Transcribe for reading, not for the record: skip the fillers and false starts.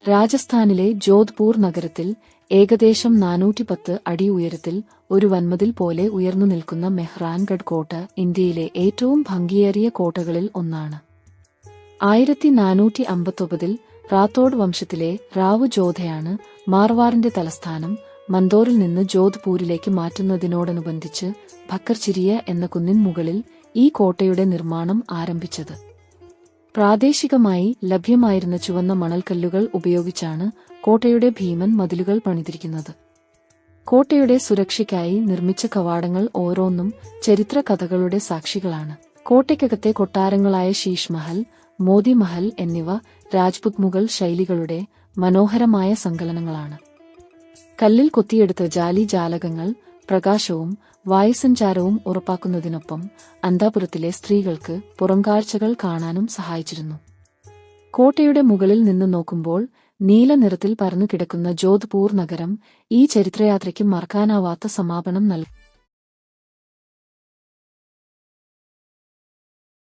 രാജസ്ഥാനിലെ ജോധ്പൂർ നഗരത്തിൽ ഏകദേശം 410 അടി ഉയരത്തിൽ ഒരു വൻമതിൽ പോലെ ഉയർന്നു നിൽക്കുന്ന മെഹ്റാൻഗഡ് കോട്ട ഇന്ത്യയിലെ ഏറ്റവും ഭംഗിയേറിയ കോട്ടകളിൽ ഒന്നാണ്. 1459-ൽ റാത്തോഡ് വംശത്തിലെ റാവു ജോധയാണ് മാർവാറിന്റെ തലസ്ഥാനം മന്ദോറിൽ നിന്ന് ജോധ്പൂരിലേക്ക് മാറ്റുന്നതിനോടനുബന്ധിച്ച് ഭക്കർചിരിയ എന്ന കുന്നിൻ മുകളിൽ ഈ കോട്ടയുടെ നിർമ്മാണം ആരംഭിച്ചത്. പ്രാദേശികമായി ലഭ്യമായിരുന്ന ചുവന്ന മണൽക്കല്ലുകൾ ഉപയോഗിച്ചാണ് കോട്ടയുടെ ഭീമൻ മതിലുകൾ പണിതിരിക്കുന്നത്. കോട്ടയുടെ സുരക്ഷയ്ക്കായി നിർമ്മിച്ച കവാടങ്ങൾ ഓരോന്നും ചരിത്ര കഥകളുടെ സാക്ഷികളാണ്. കോട്ടയ്ക്കകത്തെ കൊട്ടാരങ്ങളായ ശീഷ് മഹൽ, മോതി മഹൽ എന്നിവ രാജ്പുത് മുഗൾ ശൈലികളുടെ മനോഹരമായ സങ്കലനങ്ങളാണ്. കല്ലിൽ കൊത്തിയെടുത്ത ജാലി ജാലകങ്ങൾ പ്രകാശവും വായുസഞ്ചാരവും ഉറപ്പാക്കുന്നതിനൊപ്പം അന്തഃപുരത്തിലെ സ്ത്രീകൾക്ക് പുറംകാഴ്ചകൾ കാണാനും സഹായിച്ചിരുന്നു. കോട്ടയുടെ മുകളിൽ നിന്ന് നോക്കുമ്പോൾ നീല നിറത്തിൽ പരന്നു കിടക്കുന്ന ജോധ്പൂർ നഗരം ഈ ചരിത്രയാത്രയ്ക്ക് മറക്കാനാവാത്ത സമാപനം നൽകും.